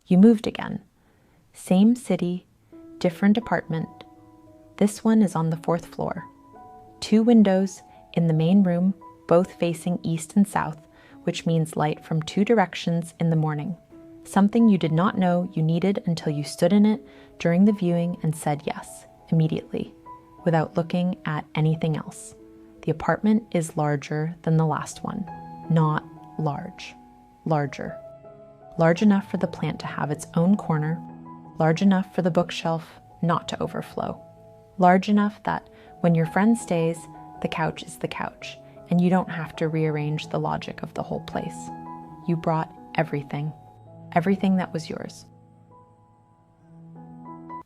You moved again. Same city, different apartment. This one is on the 4th floor. 2 windows in the main room, both facing east and south, which means light from 2 directions in the morning. Something you did not know you needed until you stood in it during the viewing and said yes, immediately, without looking at anything else. The apartment is larger than the last one. Not large. Larger. Large enough for the plant to have its own corner. Large enough for the bookshelf not to overflow. Large enough that when your friend stays, the couch is the couch, and you don't have to rearrange the logic of the whole place. You brought everything. Everything that was yours.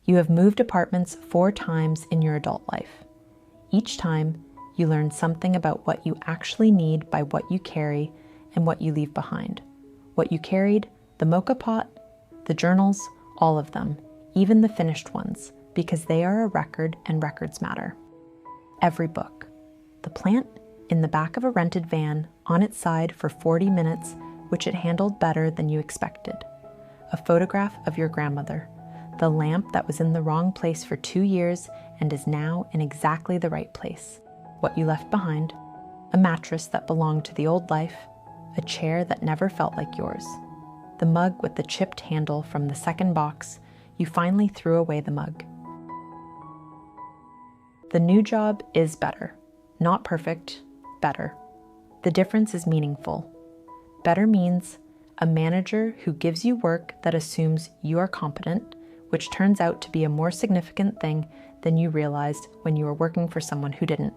You have moved apartments 4 times in your adult life. Each time, you learn something about what you actually need by what you carry and what you leave behind. What you carried, the mocha pot, the journals, all of them, even the finished ones, because they are a record and records matter. Every book. The plant in the back of a rented van on its side for 40 minutes, which it handled better than you expected. A photograph of your grandmother. The lamp that was in the wrong place for 2 years and is now in exactly the right place. What you left behind. A mattress that belonged to the old life. A chair that never felt like yours. The mug with the chipped handle from the second box. You finally threw away the mug. The new job is better. Not perfect, better. The difference is meaningful. Better means a manager who gives you work that assumes you are competent, which turns out to be a more significant thing than you realized when you were working for someone who didn't.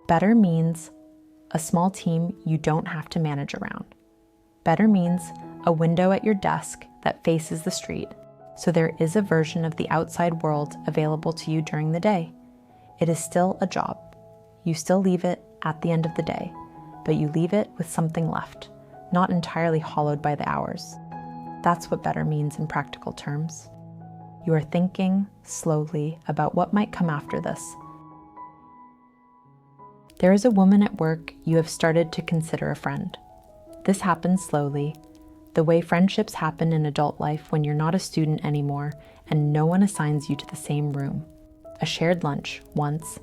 Better means a small team you don't have to manage around. Better means a window at your desk that faces the street, so there is a version of the outside world available to you during the day. It is still a job. You still leave it at the end of the day, but you leave it with something left, not entirely hollowed by the hours. That's what better means in practical terms. You are thinking slowly about what might come after this. There is a woman at work you have started to consider a friend. This happens slowly, the way friendships happen in adult life when you're not a student anymore and no one assigns you to the same room. A shared lunch once,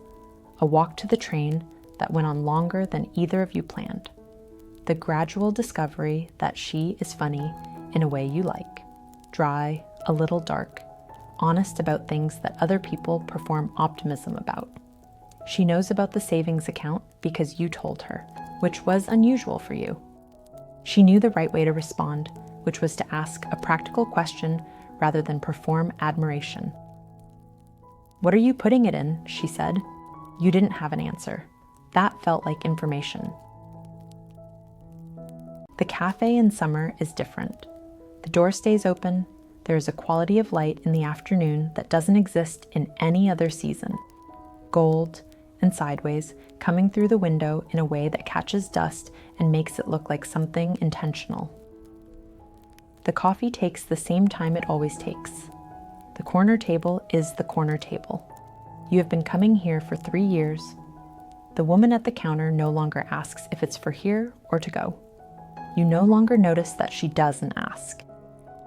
a walk to the train that went on longer than either of you planned. The gradual discovery that she is funny in a way you like, dry, a little dark, honest about things that other people perform optimism about. She knows about the savings account because you told her, which was unusual for you. She knew the right way to respond, which was to ask a practical question rather than perform admiration. "What are you putting it in?" she said. You didn't have an answer. That felt like information. The cafe in summer is different. The door stays open. There is a quality of light in the afternoon that doesn't exist in any other season. Gold and sideways, coming through the window in a way that catches dust and makes it look like something intentional. The coffee takes the same time it always takes. The corner table is the corner table. You have been coming here for 3 years. The woman at the counter no longer asks if it's for here or to go. You no longer notice that she doesn't ask.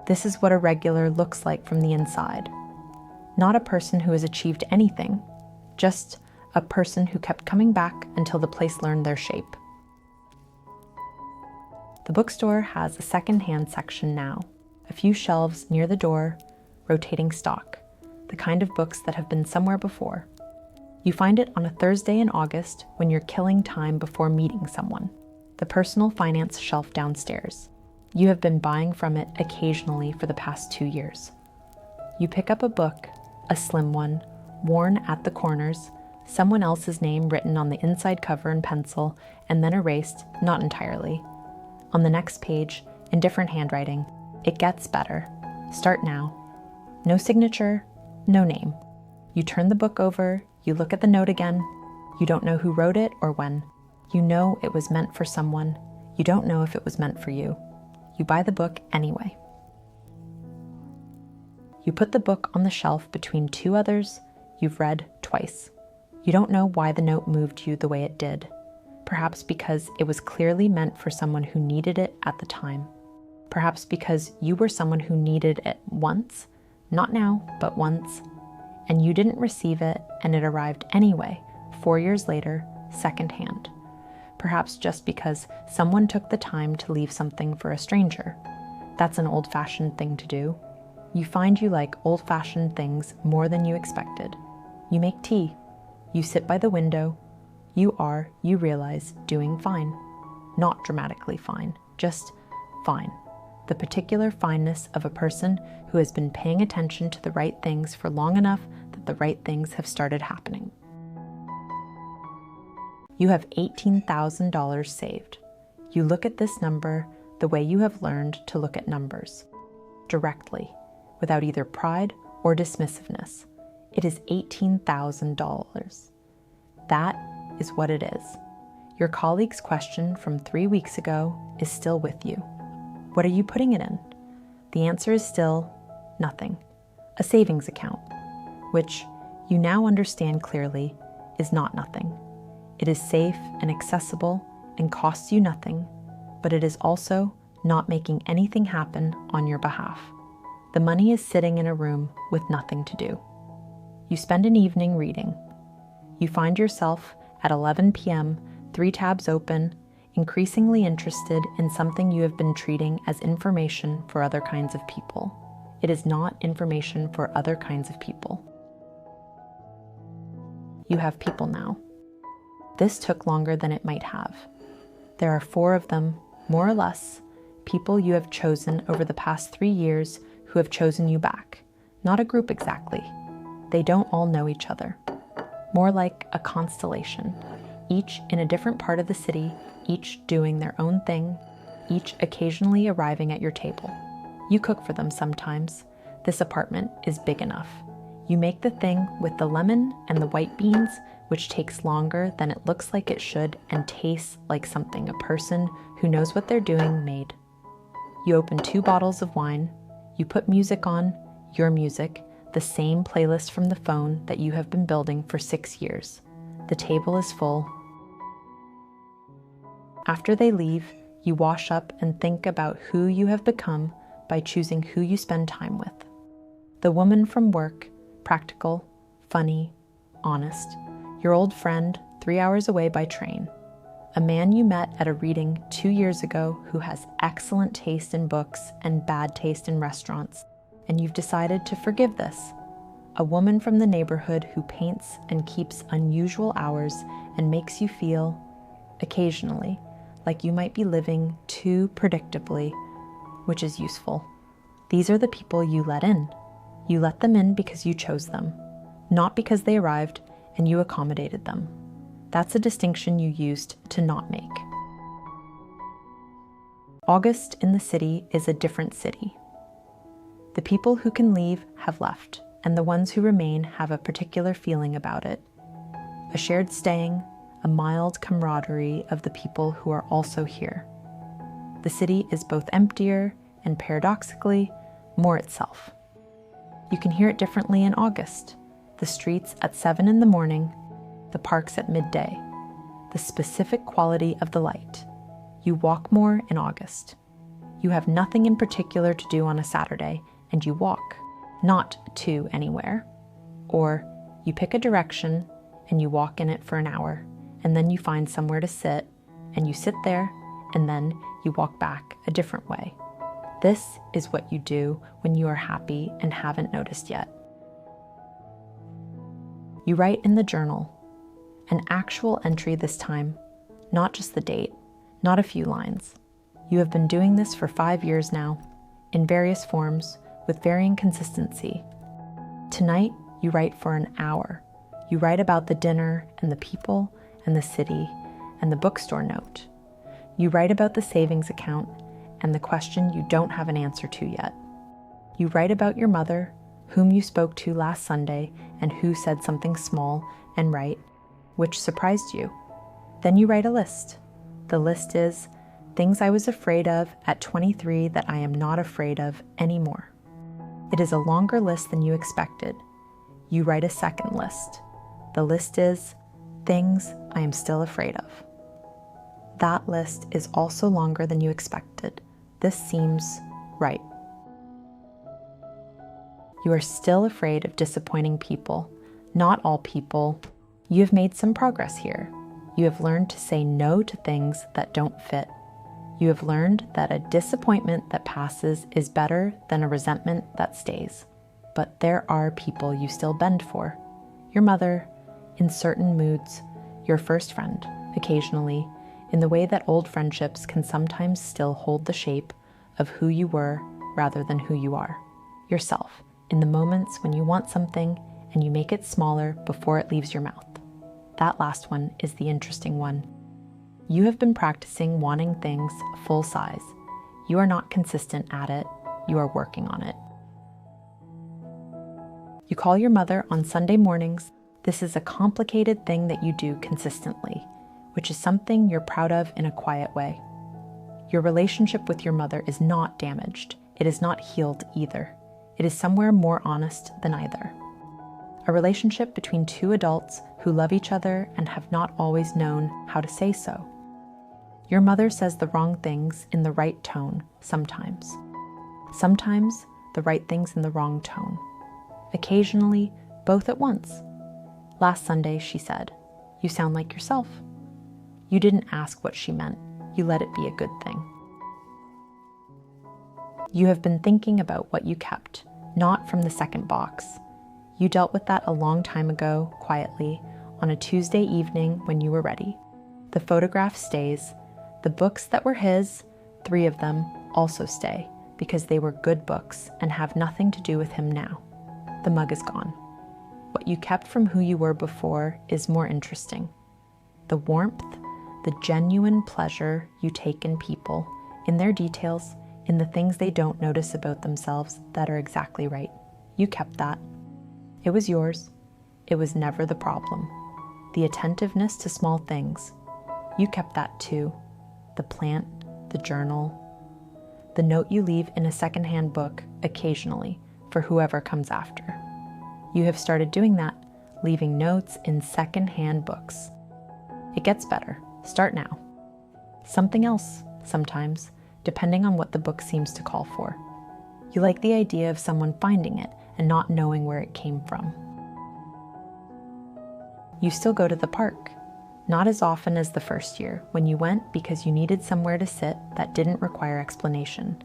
This is what a regular looks like from the inside. Not a person who has achieved anything, just a person who kept coming back until the place learned their shape. The bookstore has a second-hand section now, a few shelves near the door, rotating stock, the kind of books that have been somewhere before. You find it on a Thursday in August when you're killing time before meeting someone, the personal finance shelf downstairs. You have been buying from it occasionally for the past 2 years. You pick up a book, a slim one, worn at the corners, someone else's name written on the inside cover in pencil and then erased, not entirely. On the next page, in different handwriting, it gets better. Start now. No signature, no name. You turn the book over, you look at the note again. You don't know who wrote it or when. You know it was meant for someone. You don't know if it was meant for you. You buy the book anyway. You put the book on the shelf between 2 others you've read twice. You don't know why the note moved you the way it did. Perhaps because it was clearly meant for someone who needed it at the time. perhaps because you were someone who needed it once, not now, but once, and you didn't receive it and it arrived anyway, 4 years later, secondhand. Perhaps just because someone took the time to leave something for a stranger. That's an old-fashioned thing to do. You find you like old-fashioned things more than you expected. You make tea. You sit by the window. You realize, doing fine. Not dramatically fine, just fine. The particular fineness of a person who has been paying attention to the right things for long enough that the right things have started happening. You have $18,000 saved. You look at this number the way you have learned to look at numbers, directly, without either pride or dismissiveness. It is $18,000. That is what it is. Your colleague's question from 3 weeks ago is still with you. What are you putting it in? The answer is still nothing. A savings account, which you now understand clearly is not nothing. It is safe and accessible and costs you nothing, but it is also not making anything happen on your behalf. The money is sitting in a room with nothing to do. You spend an evening reading. You find yourself at 11 p.m., 3 tabs open, increasingly interested in something you have been treating as information for other kinds of people. It is not information for other kinds of people. You have people now. This took longer than it might have. There are 4 of them, more or less, people you have chosen over the past 3 years who have chosen you back. Not a group exactly. They don't all know each other. More like a constellation, each in a different part of the city, each doing their own thing, each occasionally arriving at your table. You cook for them sometimes. This apartment is big enough. You make the thing with the lemon and the white beans, which takes longer than it looks like it should and tastes like something a person who knows what they're doing made. You open 2 bottles of wine. You put music on, your music, the same playlist from the phone that you have been building for 6 years. The table is full. After they leave, you wash up and think about who you have become by choosing who you spend time with. The woman from work, practical, funny, honest. Your old friend, 3 hours away by train. A man you met at a reading 2 years ago who has excellent taste in books and bad taste in restaurants, and you've decided to forgive this. A woman from the neighborhood who paints and keeps unusual hours and makes you feel, occasionally, like you might be living too predictably, which is useful. These are the people you let in. You let them in because you chose them, not because they arrived and you accommodated them. That's a distinction you used to not make. August in the city is a different city. The people who can leave have left, and the ones who remain have a particular feeling about it. A shared staying, a mild camaraderie of the people who are also here. The city is both emptier and, paradoxically, more itself. You can hear it differently in August. The streets at 7 in the morning, the parks at midday, the specific quality of the light. You walk more in August. You have nothing in particular to do on a Saturday, and you walk, not to anywhere. Or you pick a direction and you walk in it for an hour, and then you find somewhere to sit, and you sit there, and then you walk back a different way. This is what you do when you are happy and haven't noticed yet. You write in the journal, an actual entry this time, not just the date, not a few lines. You have been doing this for 5 years now, in various forms, with varying consistency. Tonight, you write for an hour. You write about the dinner and the people and the city and the bookstore note. You write about the savings account and the question you don't have an answer to yet. You write about your mother, whom you spoke to last Sunday and who said something small and right, which surprised you. Then you write a list. The list is things I was afraid of at 23 that I am not afraid of anymore. It is a longer list than you expected. You write a second list. The list is things I am still afraid of. That list is also longer than you expected. this seems right. You are still afraid of disappointing people. Not all people. You have made some progress here. You have learned to say no to things that don't fit. You have learned that a disappointment that passes is better than a resentment that stays. But there are people you still bend for. Your mother, in certain moods, your first friend, occasionally, in the way that old friendships can sometimes still hold the shape of who you were rather than who you are. Yourself, in the moments when you want something and you make it smaller before it leaves your mouth. That last one is the interesting one. You have been practicing wanting things full size. You are not consistent at it. You are working on it. You call your mother on Sunday mornings. This is a complicated thing that you do consistently, which is something you're proud of in a quiet way. Your relationship with your mother is not damaged. It is not healed either. It is somewhere more honest than either. A relationship between two adults who love each other and have not always known how to say so. Your mother says the wrong things in the right tone sometimes. Sometimes the right things in the wrong tone. Occasionally, both at once. Last Sunday, she said, "You sound like yourself." You didn't ask what she meant. You let it be a good thing. You have been thinking about what you kept, not from the second box. You dealt with that a long time ago, quietly, on a Tuesday evening when you were ready. The photograph stays. The books that were his, 3 of them, also stay, because they were good books and have nothing to do with him now. The mug is gone. What you kept from who you were before is more interesting. The warmth, the genuine pleasure you take in people, in their details, in the things they don't notice about themselves that are exactly right. You kept that. It was yours. It was never the problem. The attentiveness to small things. You kept that too. The plant, the journal, the note you leave in a secondhand book occasionally for whoever comes after. You have started doing that, leaving notes in secondhand books. It gets better. Start now. Something else, sometimes, depending on what the book seems to call for. You like the idea of someone finding it and not knowing where it came from. You still go to the park. Not as often as the first year, when you went because you needed somewhere to sit that didn't require explanation.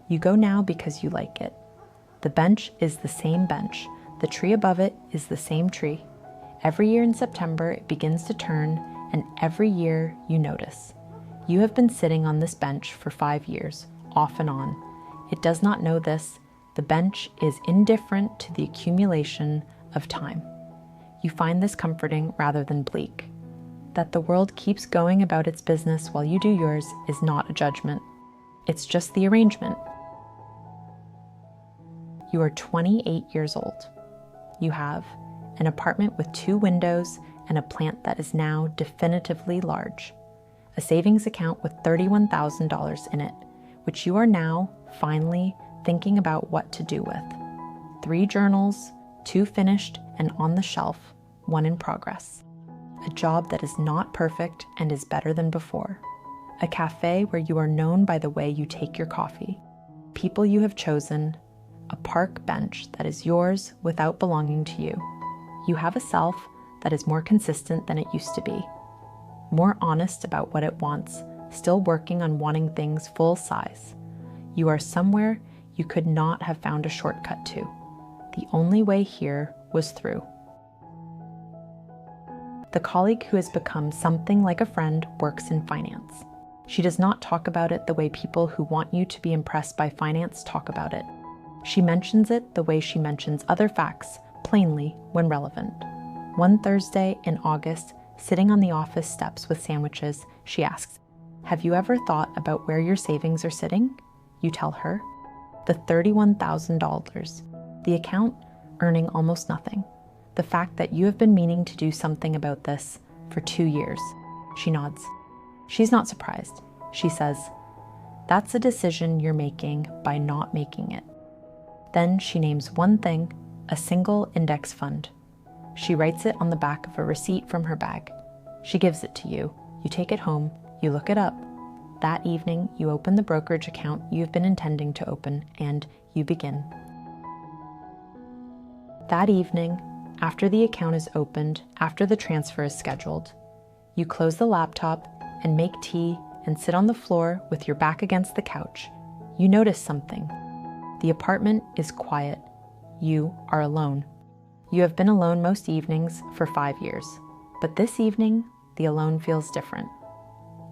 You go now because you like it. The bench is the same bench. The tree above it is the same tree. Every year in September, it begins to turn, and every year you notice. You have been sitting on this bench for 5 years, off and on. It does not know this. The bench is indifferent to the accumulation of time. You find this comforting rather than bleak. That the world keeps going about its business while you do yours is not a judgment. It's just the arrangement. You are 28 years old. You have an apartment with 2 windows and a plant that is now definitively large. A savings account with $31,000 in it, which you are now, finally, thinking about what to do with. 3 journals, 2 finished and on the shelf, 1 in progress. A job that is not perfect and is better than before. A cafe where you are known by the way you take your coffee. People you have chosen. A park bench that is yours without belonging to you. You have a self that is more consistent than it used to be. More honest about what it wants, still working on wanting things full size. You are somewhere you could not have found a shortcut to. The only way here was through. The colleague who has become something like a friend works in finance. She does not talk about it the way people who want you to be impressed by finance talk about it. She mentions it the way she mentions other facts, plainly when relevant. One Thursday in August, sitting on the office steps with sandwiches, she asks, "Have you ever thought about where your savings are sitting?" You tell her. The $31,000. The account earning almost nothing. The fact that you have been meaning to do something about this for 2 years. She nods. She's not surprised. She says, "That's a decision you're making by not making it." Then she names one thing, a single index fund. She writes it on the back of a receipt from her bag. She gives it to you. You take it home. You look it up. That evening, you open the brokerage account you've been intending to open, and you begin. That evening, after the account is opened, after the transfer is scheduled, you close the laptop and make tea and sit on the floor with your back against the couch. You notice something. The apartment is quiet. You are alone. You have been alone most evenings for 5 years, but this evening, the alone feels different.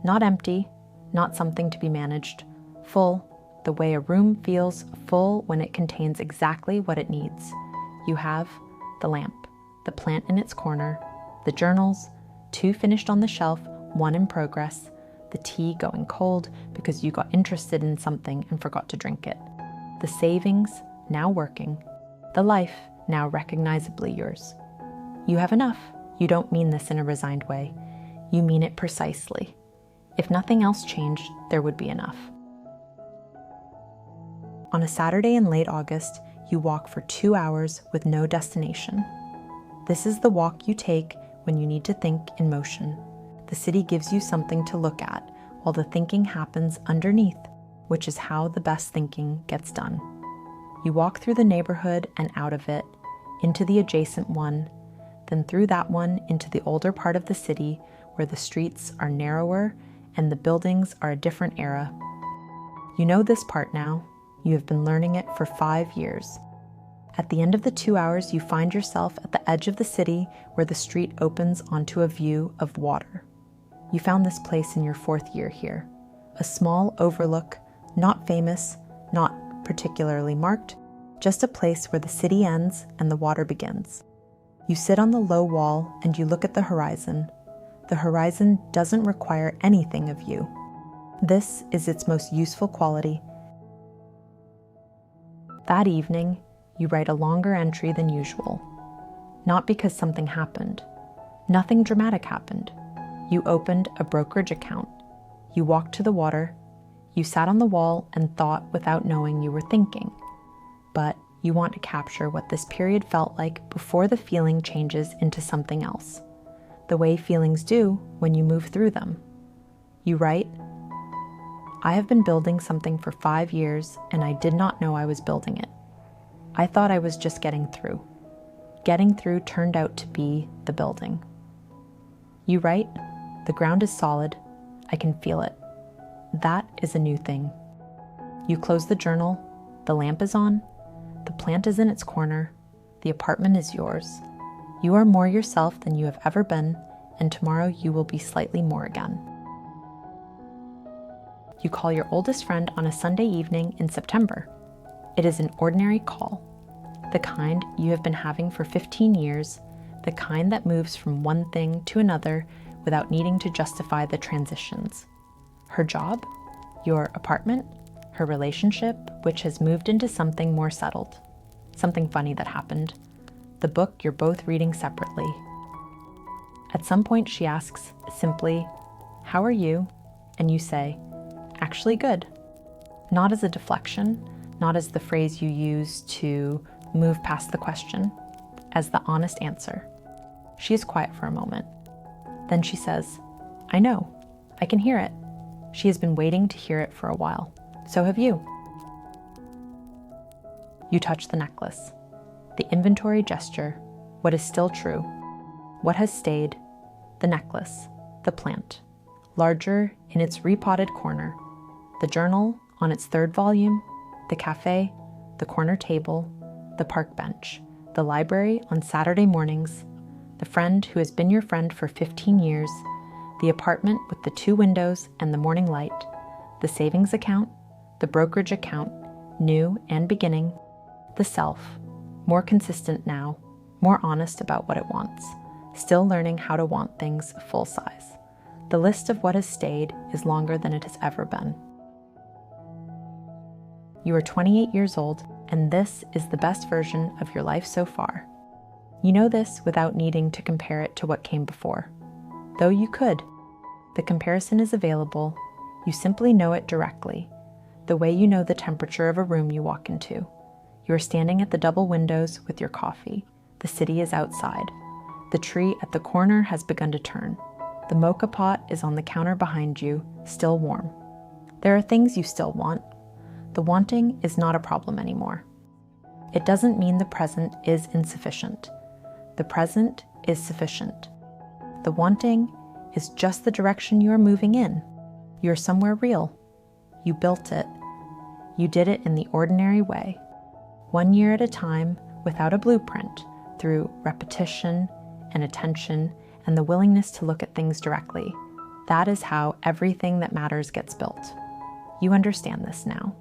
Not empty, not something to be managed, full, the way a room feels full when it contains exactly what it needs. You have the lamp, the plant in its corner, the journals, 2 finished on the shelf, 1 in progress, the tea going cold because you got interested in something and forgot to drink it, the savings now working, the life now recognizably yours. You have enough. You don't mean this in a resigned way. You mean it precisely. If nothing else changed, there would be enough. On a Saturday in late August, you walk for 2 hours with no destination. This is the walk you take when you need to think in motion. The city gives you something to look at, while the thinking happens underneath, which is how the best thinking gets done. You walk through the neighborhood and out of it, into the adjacent one, then through that one into the older part of the city where the streets are narrower and the buildings are a different era. You know this part now. You have been learning it for 5 years. At the end of the 2 hours, you find yourself at the edge of the city where the street opens onto a view of water. You found this place in your 4th year here. A small overlook, not famous, not particularly marked, just a place where the city ends and the water begins. You sit on the low wall and you look at the horizon. The horizon doesn't require anything of you. This is its most useful quality. That evening, you write a longer entry than usual. Not because something happened. Nothing dramatic happened. You opened a brokerage account. You walked to the water. You sat on the wall and thought without knowing you were thinking. But you want to capture what this period felt like before the feeling changes into something else. The way feelings do when you move through them. You write, I have been building something for 5 years and I did not know I was building it. I thought I was just getting through. Getting through turned out to be the building. You write, the ground is solid. I can feel it. That is a new thing. You close the journal. The lamp is on. The plant is in its corner. The apartment is yours. You are more yourself than you have ever been, and tomorrow you will be slightly more again. You call your oldest friend on a Sunday evening in September. It is an ordinary call, the kind you have been having for 15 years, the kind that moves from one thing to another without needing to justify the transitions. Her job, your apartment, her relationship, which has moved into something more settled. Something funny that happened. The book you're both reading separately. At some point she asks simply, how are you? And you say, actually good. Not as a deflection, not as the phrase you use to move past the question, as the honest answer. She is quiet for a moment. Then she says, I know, I can hear it. She has been waiting to hear it for a while. So have you. You touch the necklace. The inventory gesture, what is still true, what has stayed, the necklace, the plant, larger in its repotted corner, the journal on its 3rd volume, the cafe, the corner table, the park bench, the library on Saturday mornings, the friend who has been your friend for 15 years, the apartment with the 2 windows and the morning light, the savings account, the brokerage account, new and beginning, the self, more consistent now, more honest about what it wants, still learning how to want things full size. The list of what has stayed is longer than it has ever been. You are 28 years old, and this is the best version of your life so far. You know this without needing to compare it to what came before. Though you could. The comparison is available. You simply know it directly, the way you know the temperature of a room you walk into. You are standing at the double windows with your coffee. The city is outside. The tree at the corner has begun to turn. The mocha pot is on the counter behind you, still warm. There are things you still want. The wanting is not a problem anymore. It doesn't mean the present is insufficient. The present is sufficient. The wanting is just the direction you are moving in. You're somewhere real. You built it. You did it in the ordinary way, 1 year at a time, without a blueprint, through repetition and attention and the willingness to look at things directly. That is how everything that matters gets built. You understand this now.